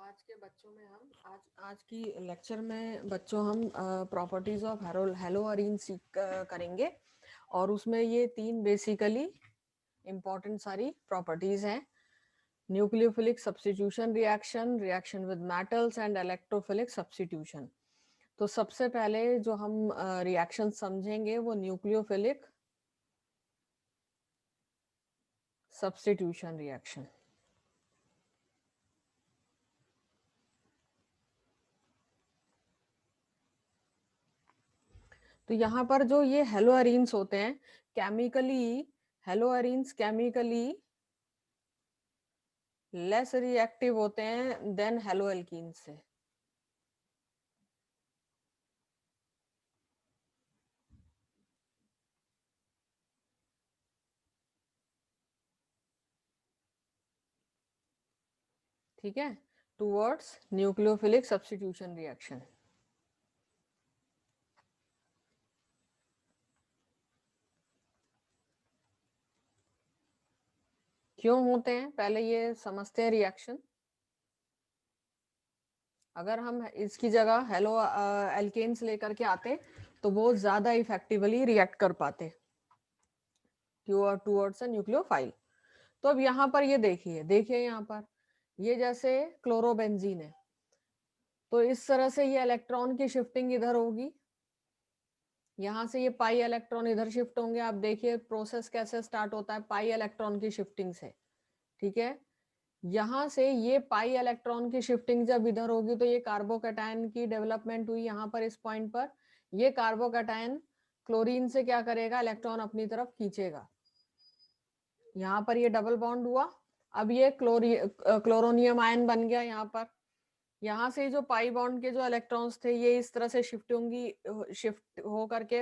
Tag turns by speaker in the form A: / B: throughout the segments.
A: आज के बच्चों में हम आज की लेक्चर में बच्चों हम प्रॉपर्टीज ऑफ हेलोअरीन सीख करेंगे और उसमें ये तीन बेसिकली इम्पोर्टेंट सारी प्रॉपर्टीज हैं। Nucleophilic substitution reaction, reaction with metals and electrophilic substitution. तो सबसे पहले जो हम रिएक्शन समझेंगे वो न्यूक्लियोफिलिक सब्स्टिट्यूशन रिएक्शन। तो यहाँ पर जो ये हेलोअरीन्स होते हैं केमिकली लेस रिएक्टिव होते हैं देन हेलोएल्कीन्स से। ठीक है, टुवर्ड्स न्यूक्लियोफिलिक सब्स्टिट्यूशन रिएक्शन। क्यों होते हैं पहले ये समझते हैं रिएक्शन। अगर हम इसकी जगह हेलो एल्केन्स लेकर के आते तो वो ज्यादा इफेक्टिवली रिएक्ट कर पाते टुवर्ड्स अ न्यूक्लियोफाइल। तो अब यहाँ पर ये देखिए यहाँ पर ये जैसे क्लोरोबेंजीन है, तो इस तरह से ये इलेक्ट्रॉन की शिफ्टिंग इधर होगी, यहाँ से ये पाई इलेक्ट्रॉन इधर शिफ्ट होंगे। आप देखिए प्रोसेस कैसे स्टार्ट होता है पाई इलेक्ट्रॉन की शिफ्टिंग से। ठीक है, यहाँ से ये पाई इलेक्ट्रॉन की शिफ्टिंग जब इधर होगी तो ये कार्बोकैटायन की डेवलपमेंट हुई यहाँ पर इस पॉइंट पर। ये कार्बोकैटायन क्लोरीन से क्या करेगा, इलेक्ट्रॉन अपनी तरफ खींचेगा। यहाँ पर ये डबल बॉन्ड हुआ, अब ये क्लोरोनियम आयन बन गया यहाँ पर। यहाँ से जो पाई बॉन्ड के जो इलेक्ट्रॉन्स थे ये इस तरह से शिफ्ट हो करके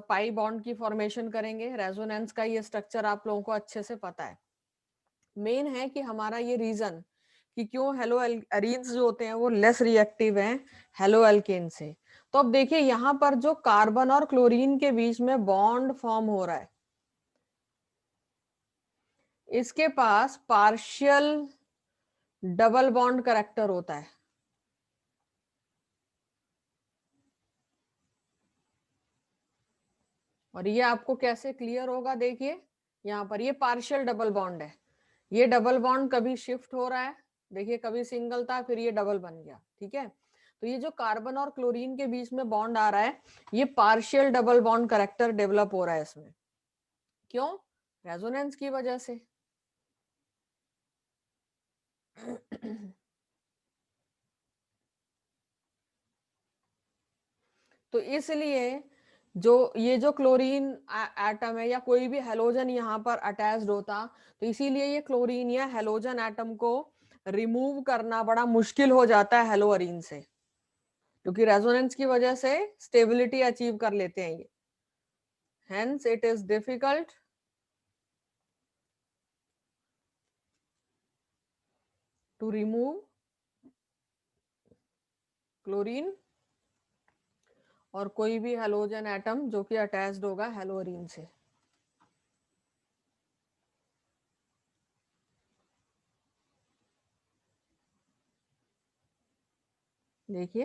A: पाई बॉन्ड की फॉर्मेशन करेंगे। रेजोनेंस का ये स्ट्रक्चर आप लोगों को अच्छे से पता है। मेन है कि हमारा ये रीजन कि क्यों हेलो एरीन्स जो होते हैं वो लेस रिएक्टिव हैं हेलो एल्केन से। तो अब देखिए यहाँ पर जो कार्बन और क्लोरीन के बीच में बॉन्ड फॉर्म हो रहा है, इसके पास पार्शियल डबल बॉन्ड करेक्टर होता है। और ये आपको कैसे क्लियर होगा, देखिए यहाँ पर ये पार्शियल डबल बॉन्ड है। ये डबल बॉन्ड कभी शिफ्ट हो रहा है, देखिए कभी सिंगल था फिर ये डबल बन गया। ठीक है, तो ये जो कार्बन और क्लोरीन के बीच में बॉन्ड आ रहा है ये partial double bond character develop हो रहा है इसमें। क्यों? रेजोनेंस की वजह से। तो इसलिए जो ये जो क्लोरीन एटम है या कोई भी हेलोजन यहाँ पर अटैच्ड होता, तो इसीलिए ये क्लोरीन या हेलोजन एटम को रिमूव करना बड़ा मुश्किल हो जाता है हेलोअरीन से, क्योंकि रेजोनेंस की वजह से स्टेबिलिटी अचीव कर लेते हैं ये। Hence it is difficult to remove chlorine और कोई भी हेलोजन एटम जो कि अटैच्ड होगा हेलोअरीन से। देखिए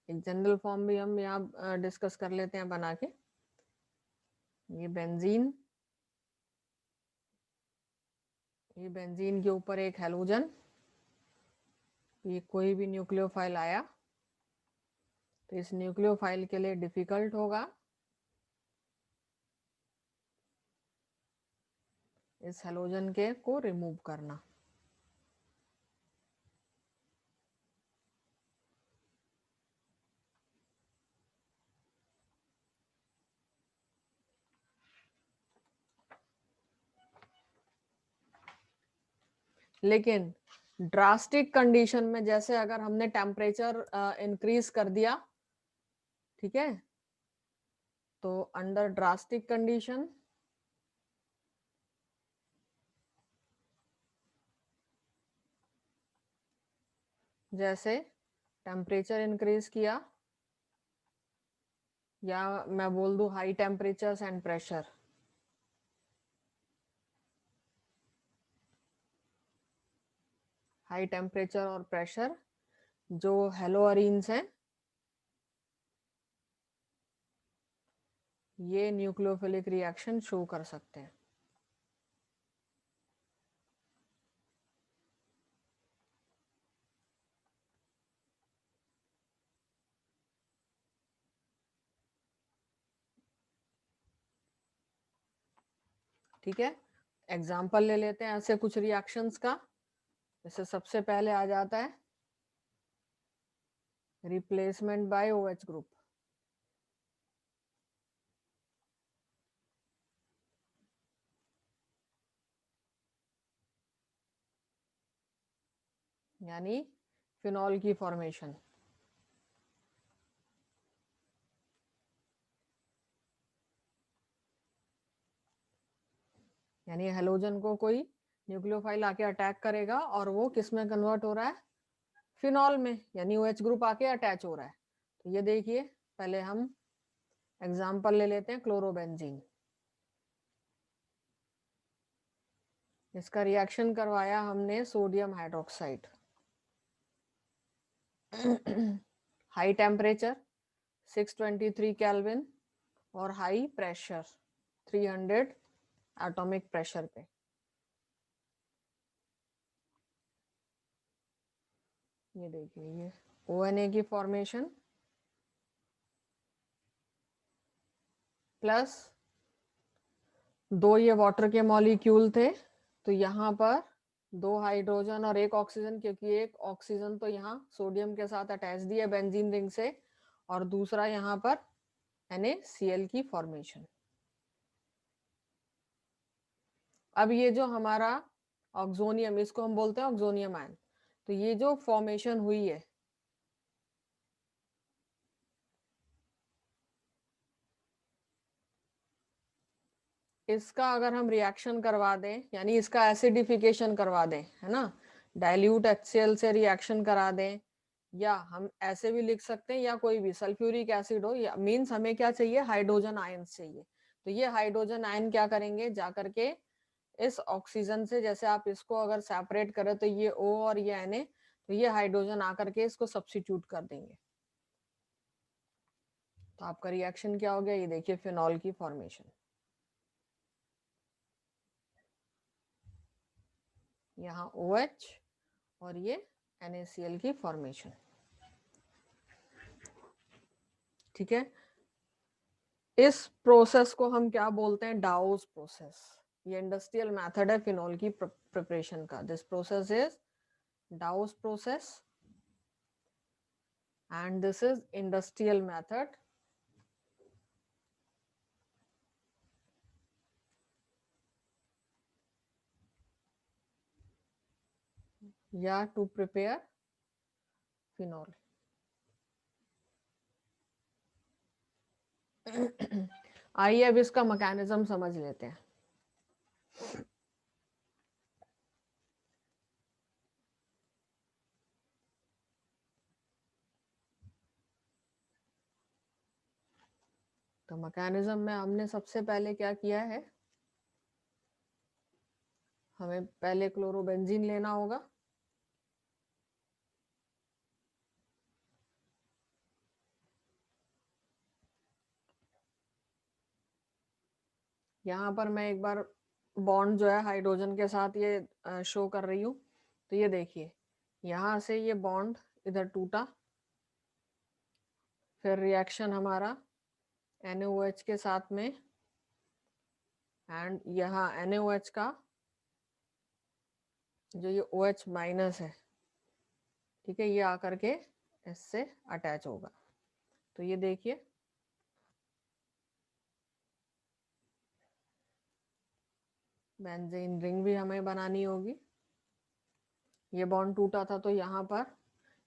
A: एक जनरल फॉर्म भी हम यहाँ डिस्कस कर लेते हैं बना के। ये बेंजीन, ये बेंजीन के ऊपर एक हेलोजन, ये कोई भी न्यूक्लियोफाइल आया तो इस न्यूक्लियोफाइल के लिए डिफिकल्ट होगा इस हेलोजन के को रिमूव करना। लेकिन ड्रास्टिक कंडीशन में जैसे अगर हमने टेम्परेचर इंक्रीज कर दिया, ठीक है, तो अंडर ड्रास्टिक कंडीशन जैसे टेम्परेचर इंक्रीज किया या मैं बोल दूं high temperatures and pressure, high temperature और प्रेशर जो हेलोअरीन्स हैं ये न्यूक्लियोफिलिक रिएक्शन शो कर सकते हैं। ठीक है, एग्जाम्पल ले लेते हैं ऐसे कुछ रिएक्शंस का। जैसे सबसे पहले आ जाता है रिप्लेसमेंट बाय OH ग्रुप। यानी फिनॉल की फॉर्मेशन। यानी हेलोजन को कोई न्यूक्लियोफाइल आके अटैक करेगा और वो किस में कन्वर्ट हो रहा है, फिनॉल में, यानी OH ग्रुप आके अटैच हो रहा है। तो ये देखिए, पहले हम एग्जाम्पल ले लेते हैं क्लोरोबेंजीन। इसका रिएक्शन करवाया हमने sodium hydroxide. High temperature 623 kelvin और हाई प्रेशर 300 एटॉमिक प्रेशर पे। ये देखिए, ये ONA की फॉर्मेशन प्लस 2 ये वाटर के मॉलिक्यूल थे, तो यहाँ पर 2 हाइड्रोजन और 1 ऑक्सीजन, क्योंकि 1 ऑक्सीजन तो यहाँ सोडियम के साथ अटैच दिया बेंजीन रिंग से, और दूसरा यहाँ पर NaCl की फॉर्मेशन। अब ये जो हमारा ऑक्सोनियम, इसको हम बोलते हैं ऑक्सोनियम आयन, तो ये जो फॉर्मेशन हुई है, इसका अगर हम रिएक्शन करवा दें, यानी इसका एसिडिफिकेशन करवा दें, है ना, डाइल्यूट HCl से रिएक्शन करा दें, या हम ऐसे भी लिख सकते हैं, या कोई भी सल्फ्यूरिक एसिड हो, या मीन्स हमें क्या चाहिए, हाइड्रोजन आयन चाहिए। तो ये हाइड्रोजन आयन क्या करेंगे, जाकर के इस ऑक्सीजन से, जैसे आप इसको अगर सेपरेट करें तो ये O और ये Na, तो ये हाइड्रोजन आकर के इसको सब्स्टिट्यूट कर देंगे। तो आपका रिएक्शन क्या हो गया, ये देखिए फिनॉल की फॉर्मेशन। यहाँ OH और ये NaCl की फॉर्मेशन। ठीक है, इस प्रोसेस को हम क्या बोलते हैं, डाउस प्रोसेस। ये इंडस्ट्रियल मेथड है फिनॉल की प्रिपरेशन का। This process is डाउस process and this is industrial method या टू प्रिपेयर फिनॉल। आइए अब इसका मैकेनिज्म समझ लेते हैं। तो मैकेनिज्म में हमने सबसे पहले क्या किया है, हमें पहले क्लोरोबेंजीन लेना होगा। यहाँ पर मैं एक बार बॉन्ड जो है हाइड्रोजन के साथ ये शो कर रही हूँ। तो ये देखिए, यहाँ से ये बॉन्ड इधर टूटा, फिर रिएक्शन हमारा NaOH के साथ में, एंड यहाँ NaOH का जो ये OH माइनस है, ठीक है, ये आकर के इससे अटैच होगा। तो ये देखिए, बेंजीन रिंग भी हमें बनानी होगी। ये बॉन्ड टूटा था तो यहाँ पर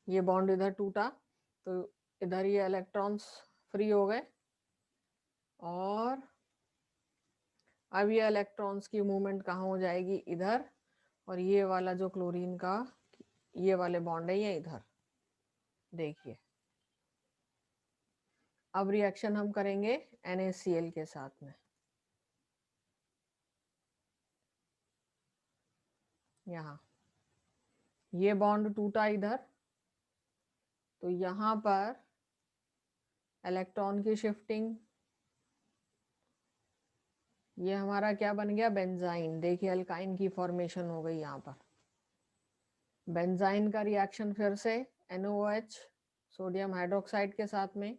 A: ये बॉन्ड इधर टूटा, तो इधर ये इलेक्ट्रॉन्स फ्री हो गए, और अब ये इलेक्ट्रॉन्स की मूवमेंट कहाँ हो जाएगी, इधर, और ये वाला जो क्लोरीन का ये वाले बॉन्ड है ये इधर। देखिए, अब रिएक्शन हम करेंगे NaCl के साथ में। यहाँ ये बॉन्ड टूटा इधर, तो यहां पर इलेक्ट्रॉन की शिफ्टिंग, ये हमारा क्या बन गया, बेंजाइन। देखिए अल्काइन की फॉर्मेशन हो गई यहाँ पर। बेंजाइन का रिएक्शन फिर से NaOH सोडियम हाइड्रोक्साइड के साथ में,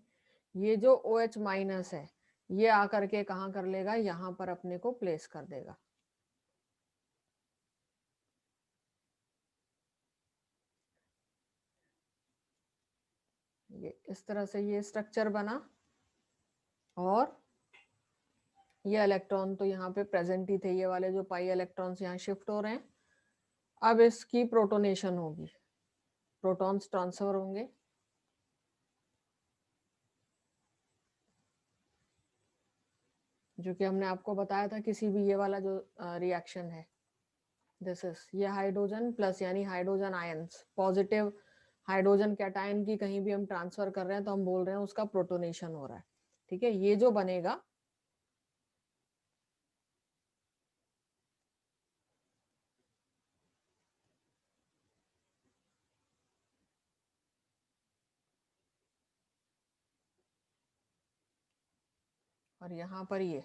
A: ये जो OH माइनस है ये आकर के कहाँ कर लेगा, यहाँ पर अपने को प्लेस कर देगा। ये इस तरह से ये स्ट्रक्चर बना, और ये इलेक्ट्रॉन तो यहाँ पे प्रेजेंट ही थे, ये वाले जो पाई इलेक्ट्रॉन्स यहाँ शिफ्ट हो रहे हैं। अब इसकी प्रोटोनेशन होगी, प्रोटॉन्स ट्रांसफर होंगे। जो कि हमने आपको बताया था, किसी भी ये वाला जो रिएक्शन है, दिस इज ये हाइड्रोजन प्लस यानी hydrogen ions, positive hydrogen cation की कहीं भी हम ट्रांसफर कर रहे हैं तो हम बोल रहे हैं उसका प्रोटोनेशन हो रहा है। ठीक है, ये जो बनेगा और यहाँ पर ये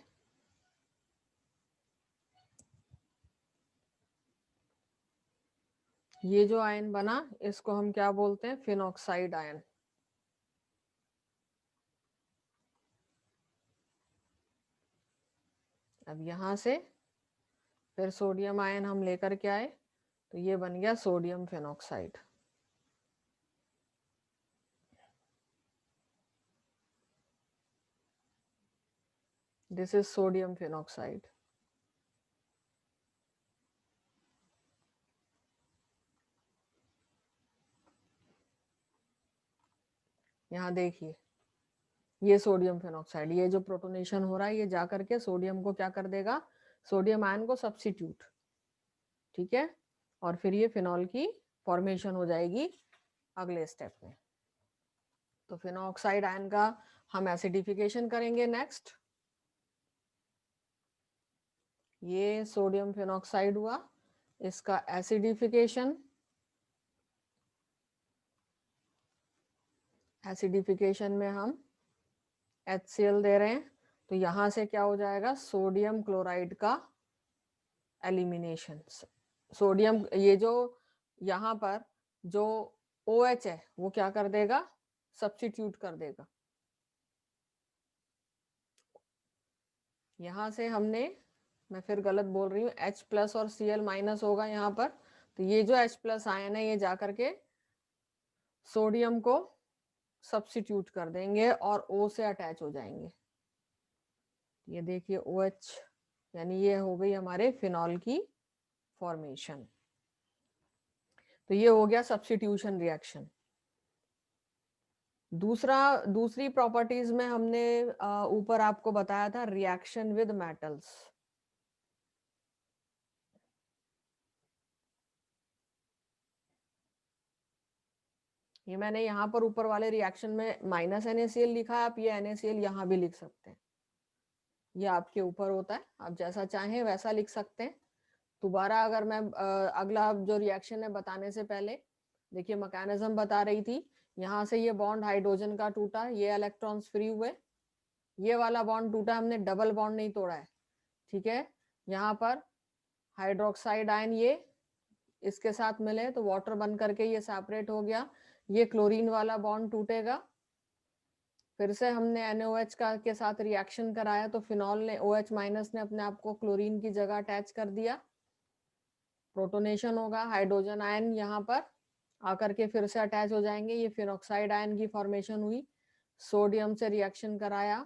A: जो आयन बना इसको हम क्या बोलते हैं, फिनॉक्साइड आयन। अब यहाँ से फिर सोडियम आयन हम लेकर के आए, तो ये बन गया sodium phenoxide. This is sodium phenoxide. यहाँ देखिए ये सोडियम फिनॉक्साइड, ये जो प्रोटोनेशन हो रहा है ये जाकर के सोडियम को क्या कर देगा, सोडियम आयन को सब्स्टिट्यूट। ठीक है, और फिर ये फिनॉल की फॉर्मेशन हो जाएगी अगले स्टेप में। तो फिनॉक्साइड आयन का हम एसिडिफिकेशन करेंगे नेक्स्ट। ये सोडियम फिनॉक्साइड हुआ, इसका एसिडिफिकेशन, एसिडिफिकेशन में हम HCl दे रहे हैं, तो यहां से क्या हो जाएगा, सोडियम क्लोराइड का एलिमिनेशन। सोडियम ये जो यहाँ पर जो OH है वो क्या कर देगा, सब्स्टिट्यूट कर देगा। यहाँ से हमने, मैं फिर गलत बोल रही हूँ, H प्लस और Cl माइनस होगा यहाँ पर, तो ये जो H प्लस आयन है ये जाकर के सोडियम को सब्स्टिट्यूट कर देंगे और O से अटैच हो जाएंगे। ये देखिए OH, यानी ये हो गई हमारे फिनॉल की फॉर्मेशन। तो ये हो गया सब्स्टिट्यूशन रिएक्शन। दूसरी प्रॉपर्टीज में हमने ऊपर आपको बताया था रिएक्शन विद मेटल्स। ये मैंने यहाँ पर ऊपर वाले रिएक्शन में माइनस NaCl लिखा है, आप ये NaCl यहाँ भी लिख सकते हैं, ये आपके ऊपर होता है, आप जैसा चाहें वैसा लिख सकते हैं। दोबारा अगर मैं अगला जो रिएक्शन है बताने से पहले देखिए मैकेनिज्म बता रही थी। यहाँ से ये बॉन्ड हाइड्रोजन का टूटा, ये इलेक्ट्रॉन्स फ्री हुए, ये वाला बॉन्ड टूटा, हमने डबल बॉन्ड नहीं तोड़ा है। ठीक है, यहाँ पर हाइड्रोक्साइड आयन ये इसके साथ मिले तो वाटर बन करके ये सेपरेट हो गया, ये क्लोरीन वाला बॉन्ड टूटेगा, फिर से हमने NaOH का के साथ रिएक्शन कराया तो फिनॉल ने OH माइनस ने अपने आप को क्लोरीन की जगह अटैच कर दिया, प्रोटोनेशन होगा, हाइड्रोजन आयन यहाँ पर आकर के फिर से अटैच हो जाएंगे, ये फिनॉक्साइड आयन की फॉर्मेशन हुई, सोडियम से रिएक्शन कराया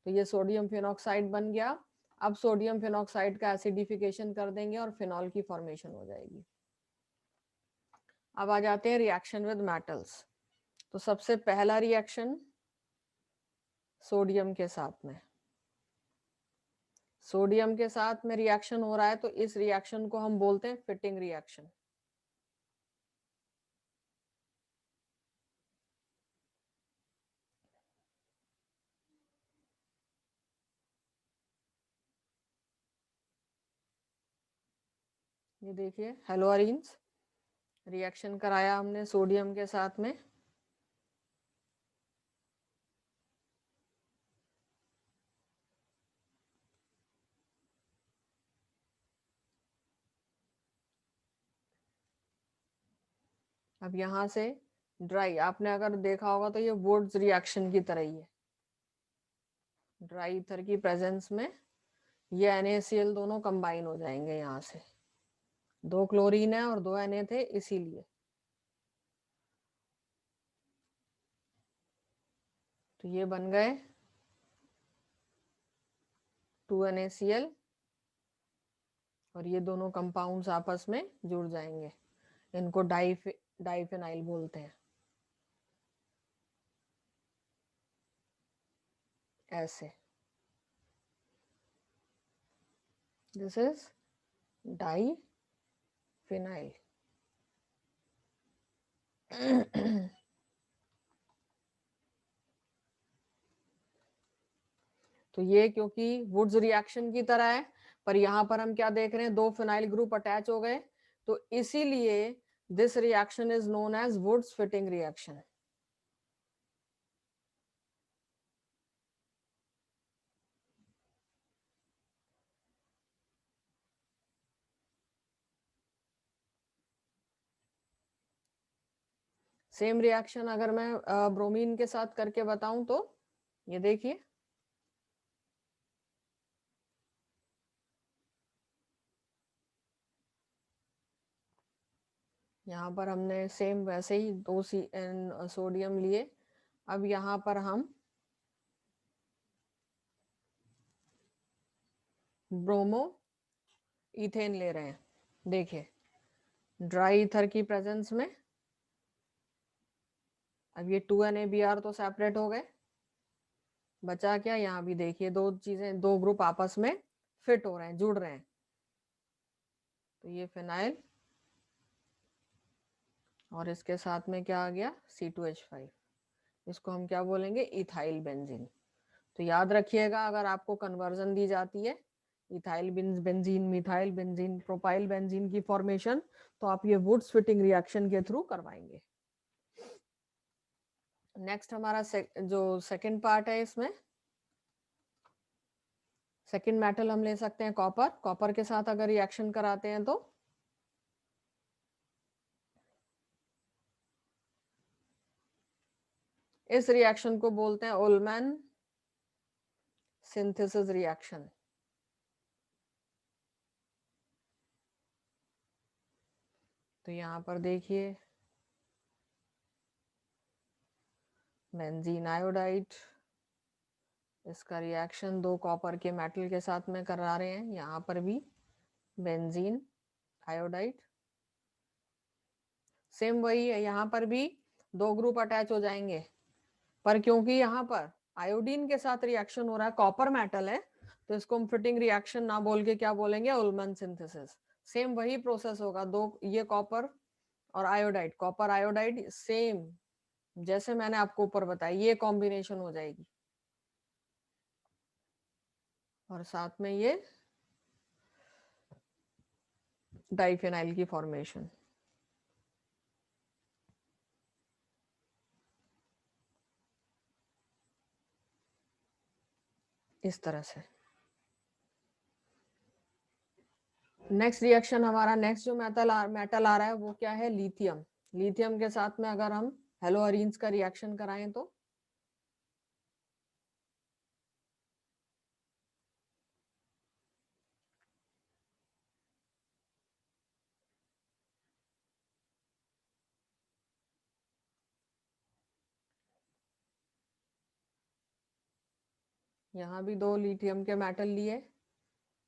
A: तो ये सोडियम फिनॉक्साइड बन गया। अब सोडियम फिनॉक्साइड का एसिडिफिकेशन कर देंगे और फिनॉल की फॉर्मेशन हो जाएगी। अब आ जाते हैं रिएक्शन विद मेटल्स। तो सबसे पहला रिएक्शन सोडियम के साथ में, सोडियम के साथ में रिएक्शन हो रहा है तो इस रिएक्शन को हम बोलते हैं फिटिंग रिएक्शन। ये देखिए हेलोअरीन्स, रिएक्शन कराया हमने सोडियम के साथ में, अब यहाँ से ड्राई, आपने अगर देखा होगा तो ये वुड्स रिएक्शन की तरह ही है। ड्राई ईथर की प्रेजेंस में ये NaCl दोनों कंबाइन हो जाएंगे, यहाँ से 2 क्लोरीन है और 2 Na थे इसीलिए। तो ये बन गए 2 NaCl और ये दोनों कंपाउंड्स आपस में जुड़ जाएंगे, इनको डाइफेनाइल बोलते हैं। ऐसे दिस इज डाइफेनाइल। तो ये क्योंकि वुड्स रिएक्शन की तरह है, पर यहाँ पर हम क्या देख रहे हैं, 2 फिनाइल ग्रुप अटैच हो गए, तो इसीलिए this reaction is known as Wurtz Fittig reaction. Same reaction अगर मैं ब्रोमीन के साथ करके बताऊं तो ये देखिए, यहाँ पर हमने सेम वैसे ही 2 सोडियम लिए। अब यहाँ पर हम ब्रोमो इथेन ले रहे हैं। देखिए ड्राई ईथर की प्रेजेंस में अब ये 2 NaBr तो सेपरेट हो गए, बचा क्या, यहाँ भी देखिए 2 चीजें, 2 ग्रुप आपस में फिट हो रहे हैं, जुड़ रहे हैं। तो ये फिनाइल और इसके साथ में क्या आ गया, C2H5, इसको हम क्या बोलेंगे, इथाइल बेंजीन। तो याद रखिएगा, अगर आपको कन्वर्जन दी जाती है ethyl benzene, methyl benzene, propyl benzene की फॉर्मेशन, तो आप ये वुड्स फिटिंग रिएक्शन के थ्रू करवाएंगे। नेक्स्ट हमारा जो सेकंड पार्ट है, इसमें सेकंड मेटल हम ले सकते हैं कॉपर। कॉपर के साथ अगर रिएक्शन कराते हैं तो इस रिएक्शन को बोलते हैं उल्मैन सिंथेसिस रिएक्शन। तो यहाँ पर देखिए बेंजीन आयोडाइड, इसका रिएक्शन 2 कॉपर के मेटल के साथ में करा रहे हैं, यहाँ पर भी बेंजीन आयोडाइड, सेम वही है, यहाँ पर भी 2 ग्रुप अटैच हो जाएंगे, पर क्योंकि यहाँ पर आयोडीन के साथ रिएक्शन हो रहा है, कॉपर मेटल है, तो इसको हम फिटिंग रिएक्शन ना बोल के क्या बोलेंगे, उल्मन सिंथेसिस। सेम वही प्रोसेस होगा, 2 ये कॉपर और आयोडाइड, कॉपर आयोडाइड सेम जैसे मैंने आपको ऊपर बताया, ये कॉम्बिनेशन हो जाएगी और साथ में ये डाइफेनाइल की फॉर्मेशन। इस तरह से नेक्स्ट रिएक्शन हमारा, नेक्स्ट जो मेटल आ रहा है वो क्या है, लिथियम। लिथियम के साथ में अगर हम हेलोअरीन्स का रिएक्शन कराएं तो यहाँ भी 2 लिथियम के मेटल लिए,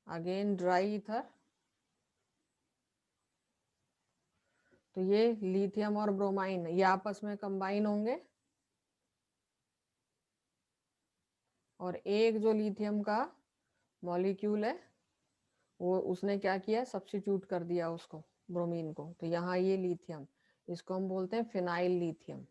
A: अगेन ड्राई ईथर, तो ये लिथियम और ब्रोमाइन ये आपस में कंबाइन होंगे और एक जो लिथियम का मॉलिक्यूल है वो उसने क्या किया, सब्स्टिट्यूट कर दिया उसको, ब्रोमीन को, तो यहाँ ये लिथियम, इसको हम बोलते हैं फिनाइल लिथियम।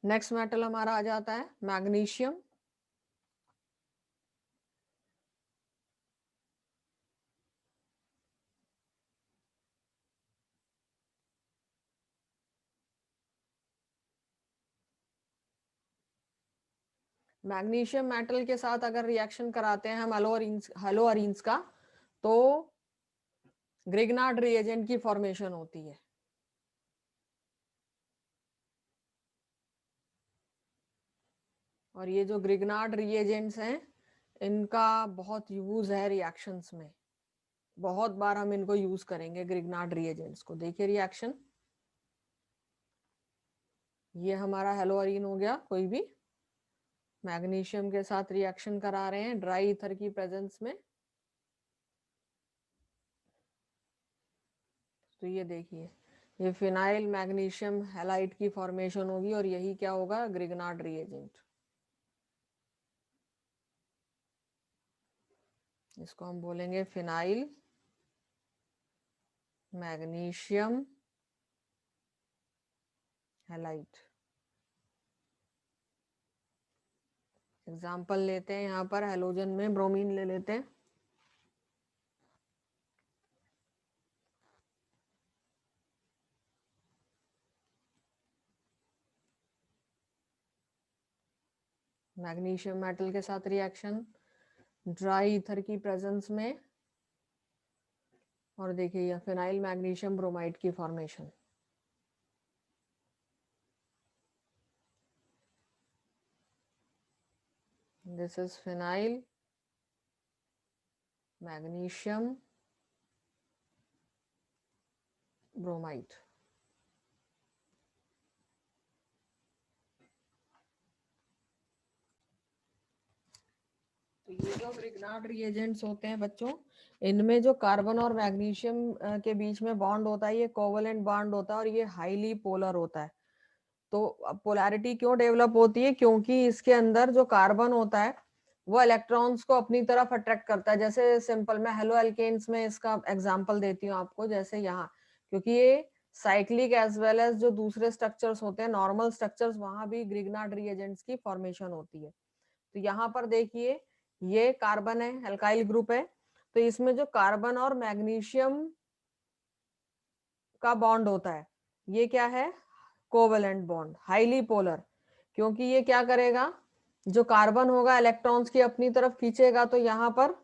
A: नेक्स्ट मेटल हमारा आ जाता है मैग्नीशियम। मैग्नीशियम मेटल के साथ अगर रिएक्शन कराते हैं हम हेलोअरीन्स का, तो ग्रिग्नार्ड रिएजेंट की फॉर्मेशन होती है। और ये जो ग्रिग्नार्ड रिएजेंट्स हैं इनका बहुत यूज है रिएक्शंस में, बहुत बार हम इनको यूज करेंगे ग्रिग्नार्ड रिएजेंट्स को। देखिए रिएक्शन, ये हमारा हेलोअरीन हो गया, कोई भी मैग्नीशियम के साथ रिएक्शन करा रहे हैं ड्राई ईथर की प्रेजेंस में। तो ये देखिए, ये फिनाइल मैग्नीशियम हैलाइड की फॉर्मेशन होगी और यही क्या होगा, ग्रिग्नार्ड रिएजेंट। इसको हम बोलेंगे फिनाइल मैग्नीशियम हैलाइड। एग्जाम्पल लेते हैं यहाँ पर, हेलोजन में ब्रोमीन ले लेते हैं। मैग्नीशियम मेटल के साथ रिएक्शन ड्राई ईथर की प्रेजेंस में, और देखिए यह फिनाइल मैग्नीशियम ब्रोमाइड की formation. This is phenyl magnesium bromide. तो ये जो ग्रिग्नार्ड रिएजेंट्स होते हैं बच्चों, इनमें जो कार्बन और मैग्नीशियम के बीच में बॉन्ड होता है, ये कोवलेंट बॉन्ड होता है और ये हाईली पोलर होता है। तो पोलैरिटी क्यों डेवलप होती है, क्योंकि इसके अंदर जो कार्बन होता है वो इलेक्ट्रॉन्स को अपनी तरफ अट्रैक्ट करता है। जैसे सिंपल मैं हेलो एल्केन्स में इसका एग्जांपल देती हूँ आपको, जैसे यहाँ, क्योंकि ये साइक्लिक एज वेल एज जो दूसरे स्ट्रक्चर्स होते हैं नॉर्मल स्ट्रक्चर्स, वहां भी ग्रिग्नार्ड रिएजेंट्स की फॉर्मेशन होती है। तो यहाँ पर देखिए ये कार्बन है, एल्काइल ग्रुप है, तो इसमें जो कार्बन और मैग्नीशियम का बॉन्ड होता है ये क्या है, कोवेलेंट बॉन्ड, हाईली पोलर। क्योंकि ये क्या करेगा, जो कार्बन होगा इलेक्ट्रॉन्स की अपनी तरफ खींचेगा, तो यहाँ पर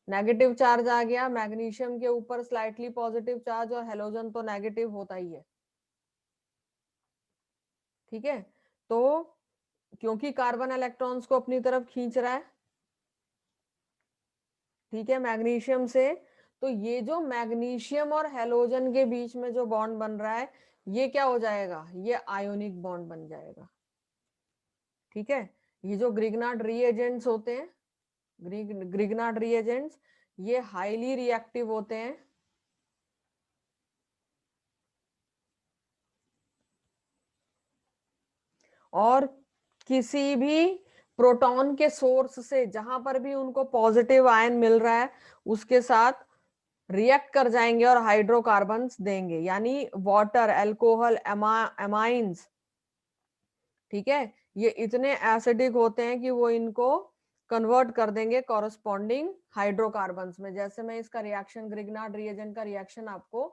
A: नेगेटिव चार्ज आ गया, मैग्नीशियम के ऊपर स्लाइटली पॉजिटिव चार्ज, और हेलोजन तो नेगेटिव होता ही है। ठीक है, तो क्योंकि कार्बन इलेक्ट्रॉन्स को अपनी तरफ खींच रहा है, ठीक है, मैग्नीशियम से, तो ये जो मैग्नीशियम और हेलोजन के बीच में जो बॉन्ड बन रहा है ये क्या हो जाएगा, ये आयोनिक बॉन्ड बन जाएगा। ठीक है, ये जो ग्रिग्नार्ड रीएजेंट्स होते हैं, ग्रिग्नार्ड रीएजेंट्स, ये हाईली रिएक्टिव होते हैं। और किसी भी प्रोटॉन के सोर्स से जहां पर भी उनको पॉजिटिव आयन मिल रहा है उसके साथ रिएक्ट कर जाएंगे और हाइड्रोकार्बन्स देंगे, यानी वाटर, अल्कोहल, एमाइंस, ठीक है, ये इतने एसिडिक होते हैं कि वो इनको कन्वर्ट कर देंगे कॉरस्पॉन्डिंग हाइड्रोकार्बन्स में। जैसे मैं इसका रिएक्शन, ग्रिग्नार्ड रिएजेंट का रिएक्शन आपको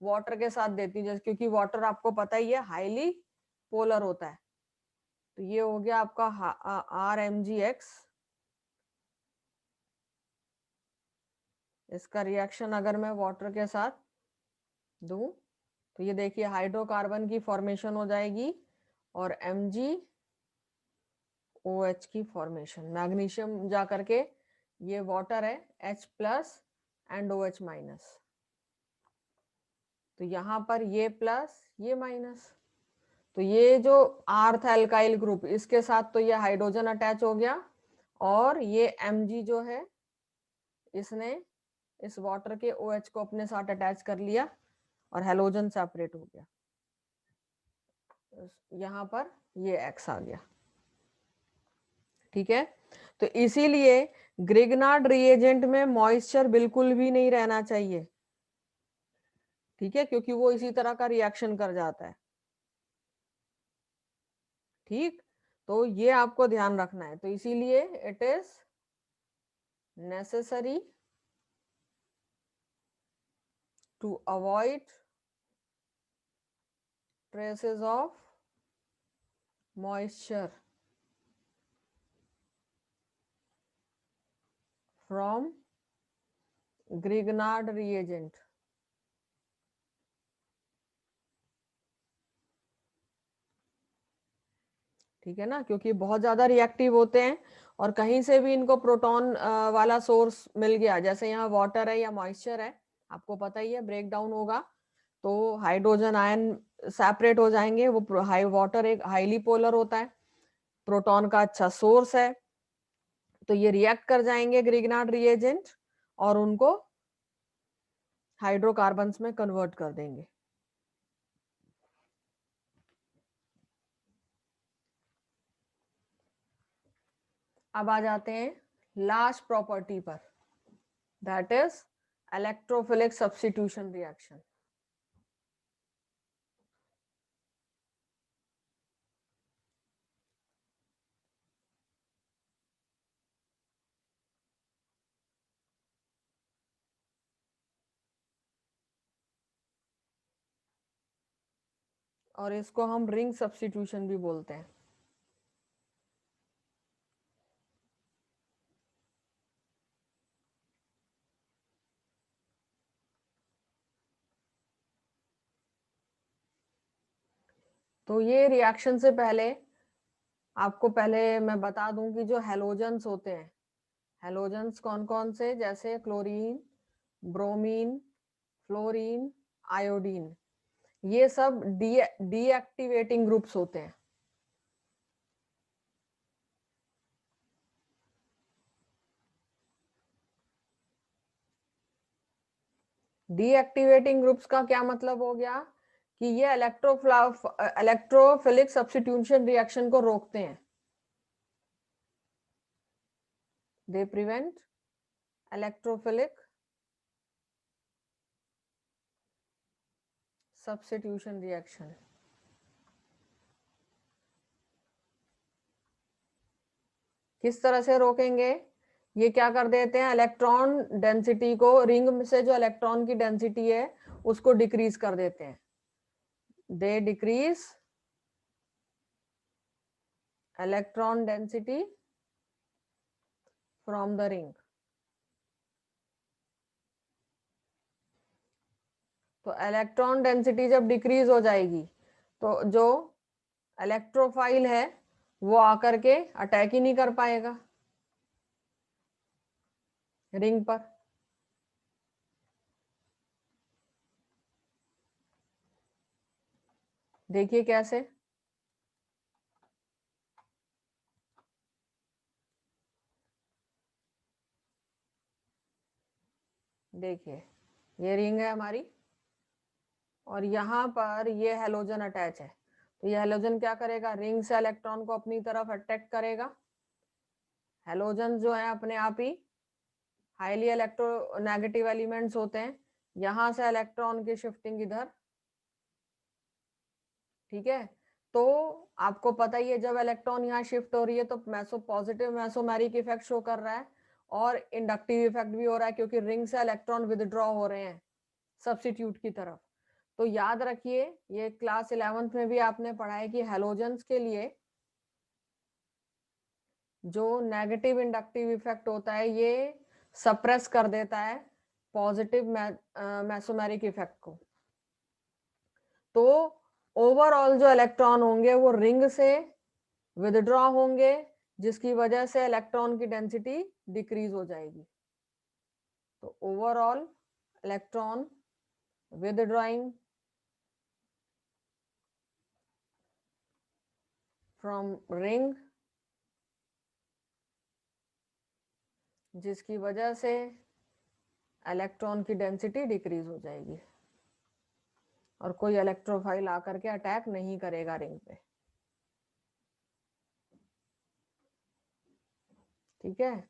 A: वाटर के साथ देती हूँ, क्योंकि वाटर आपको पता ही है हाईली पोलर होता है। तो ये हो गया आपका RMgX। इसका रिएक्शन अगर मैं वाटर के साथ दूं तो ये देखिए हाइड्रोकार्बन की फॉर्मेशन हो जाएगी और MgOH की फॉर्मेशन। मैग्नीशियम जा करके ये वाटर है H+ एंड OH-। तो यहाँ पर ये प्लस ये माइनस, तो ये जो R था एल्काइल ग्रुप, इसके साथ तो ये हाइड्रोजन अटैच हो गया, और ये Mg जो है इसने इस वाटर के OH को अपने साथ अटैच कर लिया और हेलोजन सेपरेट हो गया। यहाँ पर ये X आ गया। ठीक है, तो इसीलिए ग्रिग्नार्ड रिएजेंट में मॉइस्चर बिल्कुल भी नहीं रहना चाहिए। ठीक है, क्योंकि वो इसी तरह का रिएक्शन कर जाता है। ठीक, तो ये आपको ध्यान रखना है। तो इसीलिए it is necessary to avoid traces of moisture from Grignard reagent. ठीक है ना, क्योंकि बहुत ज्यादा रिएक्टिव होते हैं और कहीं से भी इनको प्रोटॉन वाला सोर्स मिल गया, जैसे यहाँ वाटर है या मॉइस्चर है, आपको पता ही है ब्रेक डाउन होगा तो हाइड्रोजन आयन सेपरेट हो जाएंगे। वो हाई वाटर एक हाईली पोलर होता है, प्रोटॉन का अच्छा सोर्स है, तो ये रिएक्ट कर जाएंगे ग्रिग्नार्ड रिएजेंट और उनको हाइड्रोकार्बन्स में कन्वर्ट कर देंगे। अब आ जाते हैं लास्ट प्रॉपर्टी पर, that is electrophilic substitution reaction. और इसको हम रिंग सब्स्टिट्यूशन भी बोलते हैं। तो ये रिएक्शन से पहले आपको मैं बता दूं कि जो हेलोजेंस होते हैं, हेलोजेंस कौन कौन से, जैसे क्लोरीन, ब्रोमीन, फ्लोरीन, आयोडीन, ये सब डीएक्टिवेटिंग ग्रुप्स होते हैं। डीएक्टिवेटिंग ग्रुप्स का क्या मतलब हो गया कि ये इलेक्ट्रोफिलिक सब्स्टिट्यूशन रिएक्शन को रोकते हैं। They prevent electrophilic substitution reaction. किस तरह से रोकेंगे, ये क्या कर देते हैं, इलेक्ट्रॉन डेंसिटी को, रिंग में से जो इलेक्ट्रॉन की डेंसिटी है उसको डिक्रीज कर देते हैं। They decrease electron density from the ring. तो इलेक्ट्रॉन डेंसिटी जब डिक्रीज हो जाएगी तो जो इलेक्ट्रोफाइल है वो आकर के अटैक ही नहीं कर पाएगा रिंग पर। देखिए कैसे, देखिए ये रिंग है हमारी और यहाँ पर ये हेलोजन अटैच है, तो ये हेलोजन क्या करेगा, रिंग से इलेक्ट्रॉन को अपनी तरफ अट्रैक्ट करेगा। हेलोजन जो है अपने आप ही हाईली इलेक्ट्रोनेगेटिव एलिमेंट्स होते हैं, यहां से इलेक्ट्रॉन की शिफ्टिंग इधर। ठीक है, तो आपको पता ही है जब इलेक्ट्रॉन यहाँ शिफ्ट हो रही है तो पॉजिटिव मेसोमेरिक इफेक्ट शो कर रहा है और इंडक्टिव इफेक्ट भी हो रहा है, क्योंकि रिंग से इलेक्ट्रॉन विदड्रॉ हो रहे हैं सब्स्टिट्यूट की तरफ। तो याद रखिए, ये क्लास 11th में भी आपने पढ़ा है कि हेलोजेंस के लिए जो नेगेटिव इंडक्टिव इफेक्ट होता है ये सप्रेस कर देता है पॉजिटिव मेसोमेरिक इफेक्ट को। तो ओवरऑल जो इलेक्ट्रॉन होंगे वो रिंग से विदड्रॉ होंगे, जिसकी वजह से इलेक्ट्रॉन की डेंसिटी डिक्रीज हो जाएगी। तो overall electron withdrawing from ring, जिसकी वजह से इलेक्ट्रॉन की डेंसिटी डिक्रीज हो जाएगी और कोई इलेक्ट्रोफाइल आकर के अटैक नहीं करेगा रिंग पे। ठीक है,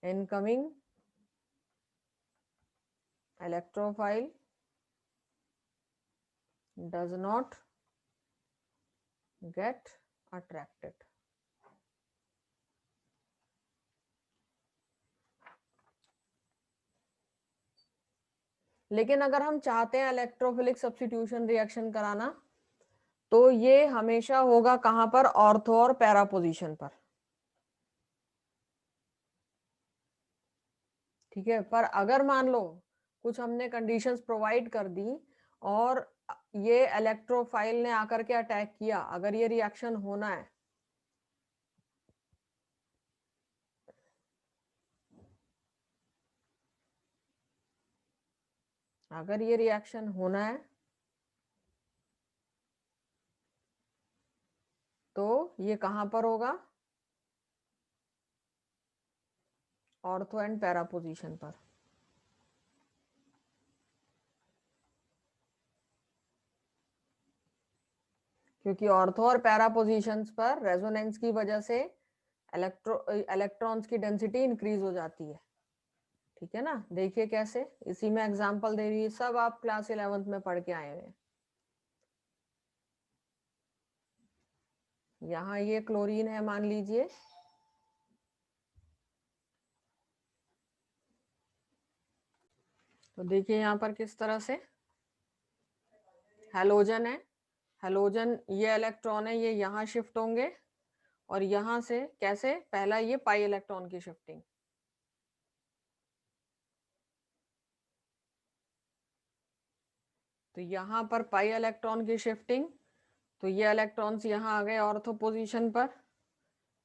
A: incoming electrophile does not get attracted. लेकिन अगर हम चाहते हैं इलेक्ट्रोफिलिक सब्स्टिट्यूशन रिएक्शन कराना, तो ये हमेशा होगा कहां पर, ऑर्थो और पैरा पोजीशन पर। ठीक है, पर अगर मान लो कुछ हमने कंडीशंस प्रोवाइड कर दी और ये इलेक्ट्रोफाइल ने आकर के अटैक किया, अगर ये रिएक्शन होना है, अगर ये रिएक्शन होना है तो ये कहां पर होगा, ऑर्थो एंड पैरा पोजीशन पर। क्योंकि ऑर्थो और पैरा पोजीशंस पर रेजोनेंस की वजह से इलेक्ट्रॉन्स की डेंसिटी इंक्रीज हो जाती है। ठीक है ना, देखिए कैसे, इसी में एग्जांपल दे रही है, सब आप क्लास 11th में पढ़ के आए हुए हैं। यहाँ ये क्लोरीन है मान लीजिए, तो देखिए यहाँ पर किस तरह से हैलोजन है, हैलोजन ये इलेक्ट्रॉन है, ये यहाँ शिफ्ट होंगे और यहाँ से कैसे, पहला ये पाई इलेक्ट्रॉन की शिफ्टिंग, तो यहाँ पर पाई इलेक्ट्रॉन की शिफ्टिंग, तो ये इलेक्ट्रॉन्स यहाँ आ गए ऑर्थो पोजीशन पर,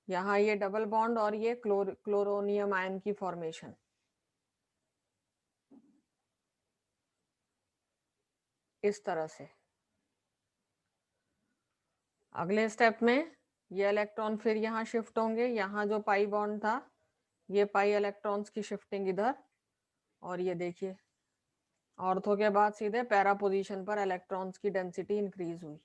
A: यहाँ ये डबल बॉन्ड और ये क्लोरोनियम आयन की फॉर्मेशन। इस तरह से अगले स्टेप में ये इलेक्ट्रॉन फिर यहाँ शिफ्ट होंगे, यहाँ जो पाई बॉन्ड था, ये पाई इलेक्ट्रॉन्स की शिफ्टिंग इधर, और ये देखिए ऑर्थो के बाद सीधे पैरा पोजीशन पर इलेक्ट्रॉन्स की डेंसिटी इंक्रीज हुई।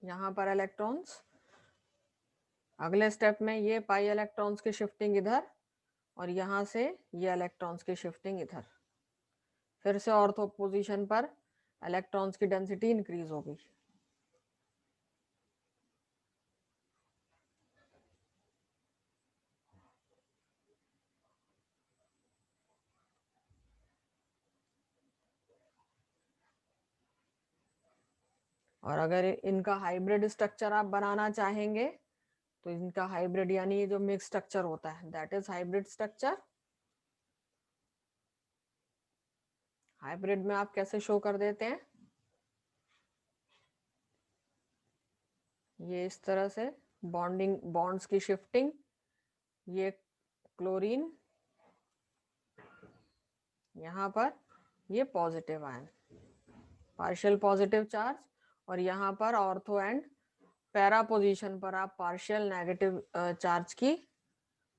A: यहाँ पर इलेक्ट्रॉन्स, अगले स्टेप में ये पाई इलेक्ट्रॉन्स की शिफ्टिंग इधर, और यहाँ से ये इलेक्ट्रॉन्स की शिफ्टिंग इधर, फिर से ऑर्थो पोजीशन पर इलेक्ट्रॉन्स की डेंसिटी इंक्रीज हो गई। और अगर इनका हाइब्रिड स्ट्रक्चर आप बनाना चाहेंगे, तो इनका हाइब्रिड यानी ये जो मिक्स स्ट्रक्चर होता है, that is hybrid structure. Hybrid में आप कैसे शो कर देते हैं, ये इस तरह से बॉन्डिंग, बॉन्ड्स की शिफ्टिंग, ये क्लोरीन यहाँ पर, ये positive ion, partial positive charge, और यहाँ पर ऑर्थो एंड पैरा पोजीशन पर आप पार्शियल नेगेटिव चार्ज की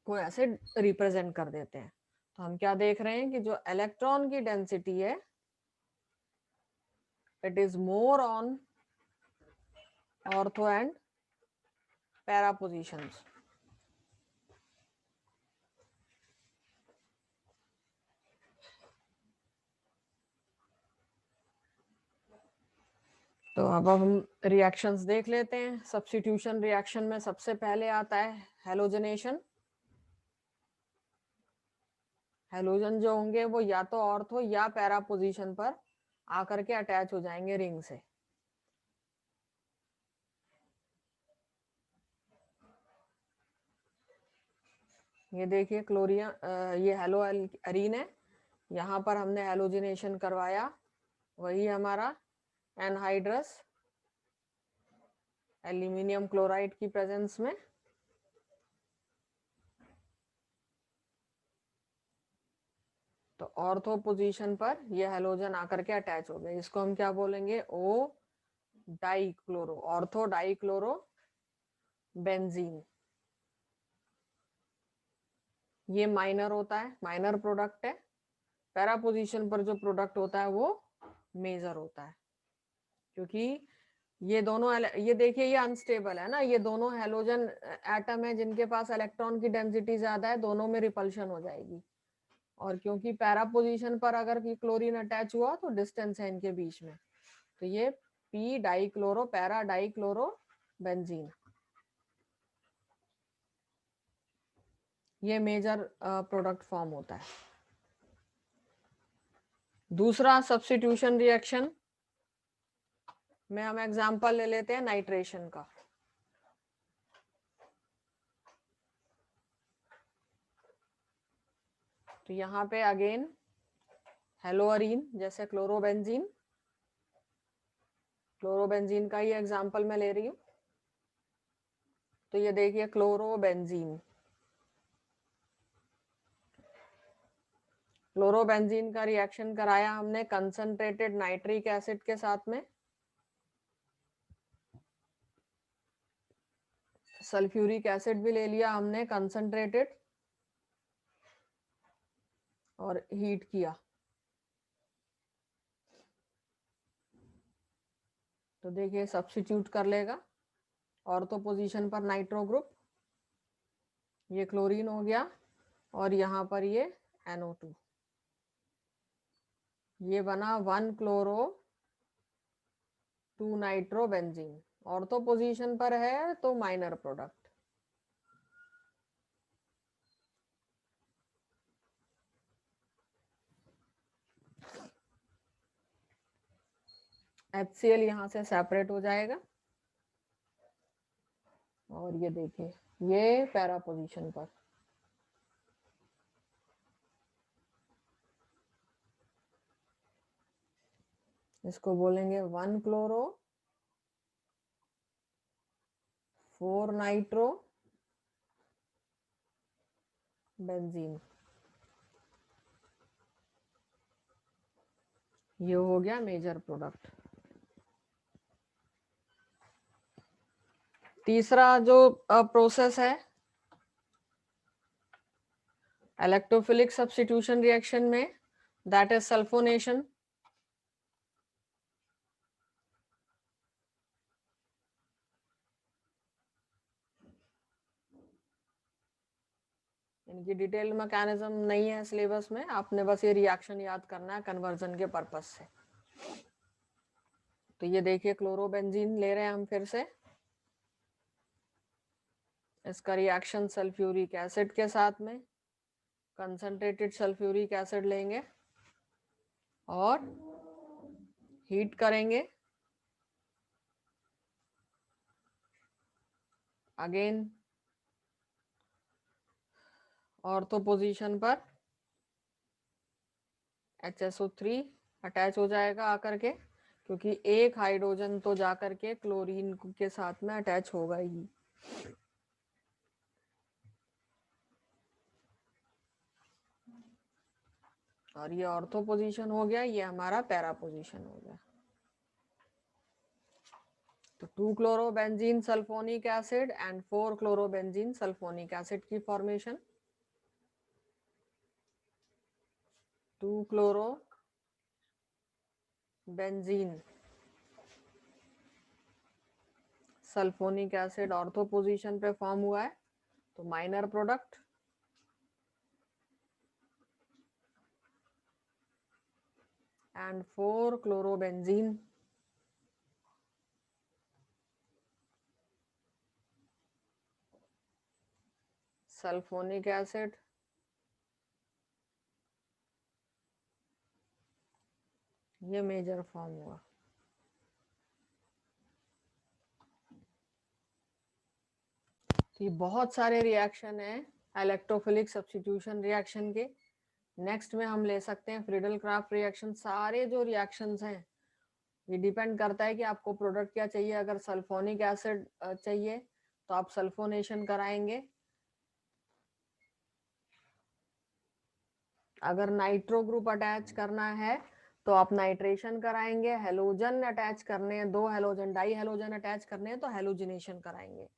A: को ऐसे रिप्रेजेंट कर देते हैं। तो हम क्या देख रहे हैं कि जो इलेक्ट्रॉन की डेंसिटी है, it is more on ortho and para positions. तो अब हम रिएक्शंस देख लेते हैं। सब्स्टिट्यूशन रिएक्शन में सबसे पहले आता है हैलोजनेशन। हैलोजन जो होंगे वो या तो ऑर्थो या पैरा पोजीशन पर आकर के अटैच हो जाएंगे रिंग से। ये देखिए क्लोरिया, ये हेलो अरीन है, यहाँ पर हमने हैलोजिनेशन करवाया, वही हमारा एनहाइड्रस एल्यूमिनियम क्लोराइड की प्रेजेंस में। तो ऑर्थो पोजीशन पर ये हैलोजन आकर के अटैच हो गए, इसको हम क्या बोलेंगे, ओ डाइक्लोरो, ऑर्थो डाइक्लोरो बेंजीन। ये माइनर होता है, माइनर प्रोडक्ट है। पैरा पोजीशन पर जो प्रोडक्ट होता है वो मेजर होता है, क्योंकि ये दोनों, ये देखिए ये अनस्टेबल है ना, ये दोनों हैलोजन एटम है जिनके पास इलेक्ट्रॉन की डेंसिटी ज्यादा है, दोनों में रिपल्शन हो जाएगी। और क्योंकि पैरा पोजीशन पर अगर क्लोरीन अटैच हुआ तो डिस्टेंस है इनके बीच में, तो ये P dichloro para dichloro benzene, ये मेजर प्रोडक्ट फॉर्म होता है। दूसरा सब्स्टिट्यूशन रिएक्शन में हम एग्जांपल ले लेते हैं नाइट्रेशन का। तो यहाँ पे अगेन हेलोअरीन जैसे क्लोरोबेंजीन, क्लोरोबेंजीन का ही एग्जांपल मैं ले रही हूँ। तो ये देखिए क्लोरोबेंजीन, क्लोरोबेंजीन का रिएक्शन कराया हमने कंसंट्रेटेड नाइट्रिक एसिड के साथ में, सल्फ्यूरिक एसिड भी ले लिया हमने कंसंट्रेटेड और हीट किया। तो देखिए सब्स्टिट्यूट कर लेगा ऑर्थो पोजीशन पर नाइट्रो ग्रुप, ये क्लोरीन हो गया और यहाँ पर ये NO2, ये बना 1 chloro 2 nitro benzene. Ortho position पर है तो माइनर प्रोडक्ट। HCl यहाँ से सेपरेट हो जाएगा और ये देखिए ये पैरा पोजीशन पर, इसको बोलेंगे 1 क्लोरो 4 नाइट्रो बेंजीन, ये हो गया मेजर प्रोडक्ट। तीसरा जो प्रोसेस है इलेक्ट्रोफिलिक सब्स्टिट्यूशन रिएक्शन में, दैट इज सल्फोनेशन। इनकी डिटेल मैकेनिज्म नहीं है सिलेबस में, आपने बस ये रिएक्शन याद करना है कन्वर्जन के पर्पस से। तो ये देखिए क्लोरोबेंजीन ले रहे हैं हम फिर से, इसका रिएक्शन सल्फ्यूरिक एसिड के साथ में, कंसंट्रेटेड सल्फ्यूरिक एसिड लेंगे और हीट करेंगे। अगेन ऑर्थो पोजीशन पर HSO3 अटैच हो जाएगा आकर के, क्योंकि एक हाइड्रोजन तो जाकर के क्लोरीन के साथ में अटैच होगा ही। और ये ऑर्थो पोजीशन हो गया, ये हमारा पैरा पोजीशन हो गया। तो 2 chlorobenzene sulfonic acid and 4 chlorobenzene sulfonic acid की formation. 2 chlorobenzene sulfonic acid ortho position पे फॉर्म हुआ है, तो minor product. And 4 chlorobenzene sulfonic acid ये मेजर फॉर्म हुआ। ये बहुत सारे रिएक्शन है इलेक्ट्रोफिलिक सब्स्टिट्यूशन रिएक्शन के। नेक्स्ट में हम ले सकते हैं फ्रीडल क्राफ्ट रिएक्शन। सारे जो रिएक्शंस हैं ये डिपेंड करता है कि आपको प्रोडक्ट क्या चाहिए। अगर सल्फोनिक एसिड चाहिए तो आप सल्फोनेशन कराएंगे, अगर नाइट्रो ग्रुप अटैच करना है तो आप नाइट्रेशन कराएंगे, हेलोजन अटैच करने हैं, 2 हेलोजन डाई हेलोजन अटैच करने हैं तो हेलोजिनेशन कराएंगे।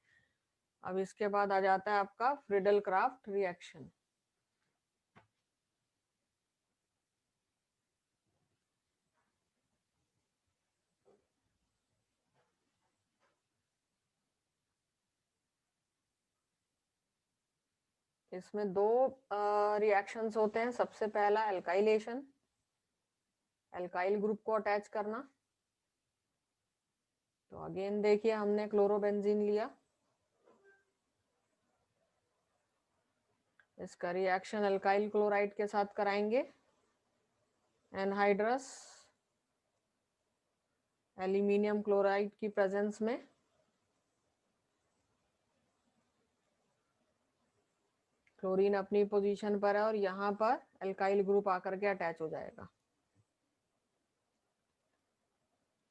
A: अब इसके बाद आ जाता है आपका फ्रीडल क्राफ्ट रिएक्शन। इसमें दो रिएक्शंस होते हैं। सबसे पहला एल्काइलेशन, एल्काइल ग्रुप को अटैच करना। तो अगेन देखिए हमने क्लोरोबेंजीन लिया, इसका रिएक्शन एल्काइल क्लोराइड के साथ कराएंगे, एनहाइड्रस एल्यूमिनियम क्लोराइड की प्रेजेंस में। क्लोरीन अपनी पोजीशन पर है और यहाँ पर एल्काइल ग्रुप आकर के अटैच हो जाएगा,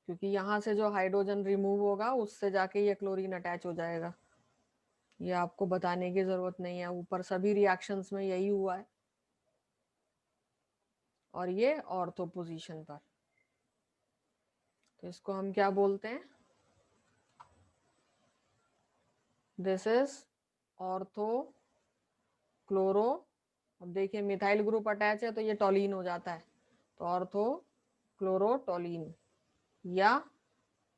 A: क्योंकि यहाँ से जो हाइड्रोजन रिमूव होगा उससे जाके ये क्लोरीन अटैच हो जाएगा। ये आपको बताने की जरूरत नहीं है, ऊपर सभी रिएक्शंस में यही हुआ है। और ये ऑर्थो पोजीशन पर, तो इसको हम क्या बोलते हैं, दिस इज ऑर्थो क्लोरो। अब देखिए मिथाइल ग्रुप अटैच है तो ये टॉलीन हो जाता है, तो ऑर्थो क्लोरोटोलीन। या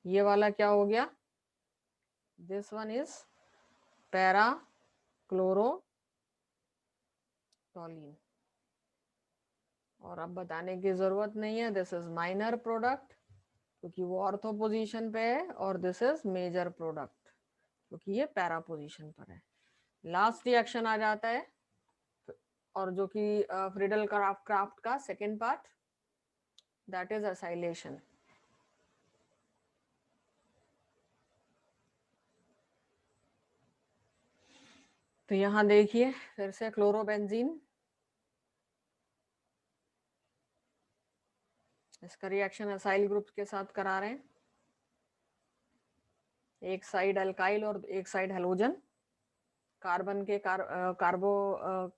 A: ये वाला क्या हो गया, दिस वन इज पैरा क्लोरोटोलीन। और अब बताने की जरूरत नहीं है, दिस इज माइनर प्रोडक्ट क्योंकि वो ऑर्थो पोजीशन पे है, और दिस इज मेजर प्रोडक्ट क्योंकि ये पैरा पोजीशन पर है। लास्ट रिएक्शन आ जाता है, और जो कि फ्रीडल क्राफ्ट का second part, that is acylation. तो यहाँ देखिए फिर से क्लोरोबेंजीन, इसका रिएक्शन एसाइल ग्रुप के साथ करा रहे हैं, एक साइड अल्काइल और एक साइड हेलोजन। कार्बन के कार्बोक्सिल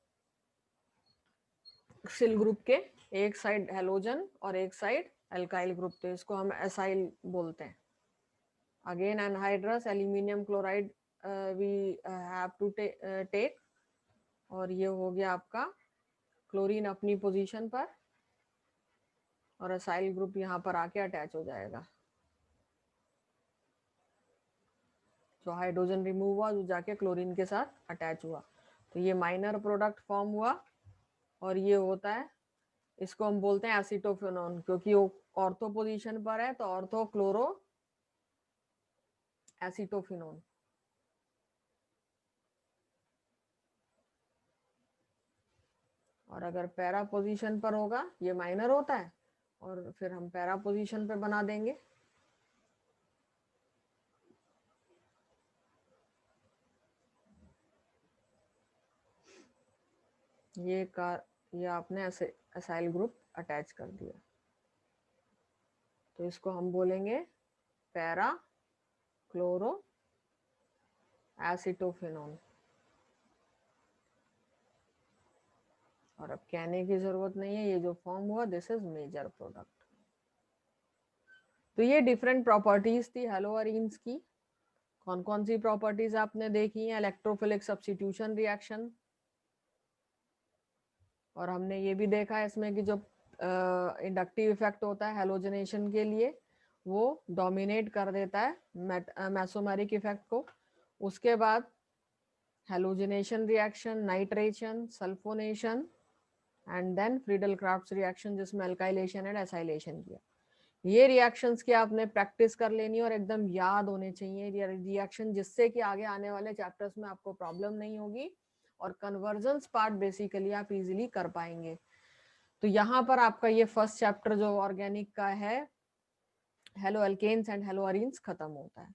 A: ग्रुप के एक साइड हेलोजन और एक साइड अल्काइल ग्रुप, तो इसको हम एसाइल बोलते हैं। Again anhydrous aluminium chloride we have to take, और ये हो गया आपका क्लोरीन अपनी पोजीशन पर, और एसाइल ग्रुप यहाँ पर आके अटैच हो जाएगा। जो हाइड्रोजन रिमूव हुआ जो जाके क्लोरीन के साथ अटैच हुआ, तो ये माइनर प्रोडक्ट फॉर्म हुआ। और ये होता है, इसको हम बोलते हैं एसीटोफिनोन, क्योंकि वो ऑर्थो पोजीशन पर है, तो ऑर्थो क्लोरो एसीटोफिनोन। और अगर पैरा पोजीशन पर होगा, ये माइनर होता है, और फिर हम पैरा पोजीशन पे बना देंगे। ये आपने एसाइल ग्रुप अटैच कर दिया, तो इसको हम बोलेंगे पैरा क्लोरो एसीटोफिनोन। और अब कहने की जरूरत नहीं है, ये जो फॉर्म हुआ दिस इज मेजर प्रोडक्ट। तो ये डिफरेंट प्रॉपर्टीज थी हेलोअरीन्स की। कौन कौन सी प्रॉपर्टीज आपने देखी है, इलेक्ट्रोफिलिक सब्स्टिट्यूशन रिएक्शन, और हमने ये भी देखा है इसमें कि जो इंडक्टिव इफेक्ट होता है हेलोजनेशन के लिए, वो डोमिनेट कर देता है मेसोमेरिक इफेक्ट को। उसके बाद halogenation reaction, nitration, sulphonation, and then Friedel Crafts reaction जिसमें अल्काइलेशन एंड एसाइलेशन किया। ये रिएक्शंस की आपने प्रैक्टिस कर लेनी और एकदम याद होने चाहिए रिएक्शन, जिससे कि आगे आने वाले चैप्टर्स में आपको प्रॉब्लम नहीं होगी, और कन्वर्जन्स पार्ट बेसिकली आप इजीली कर पाएंगे। तो यहाँ पर आपका ये फर्स्ट चैप्टर जो ऑर्गेनिक का है, haloalkanes and haloarenes, खत्म होता है।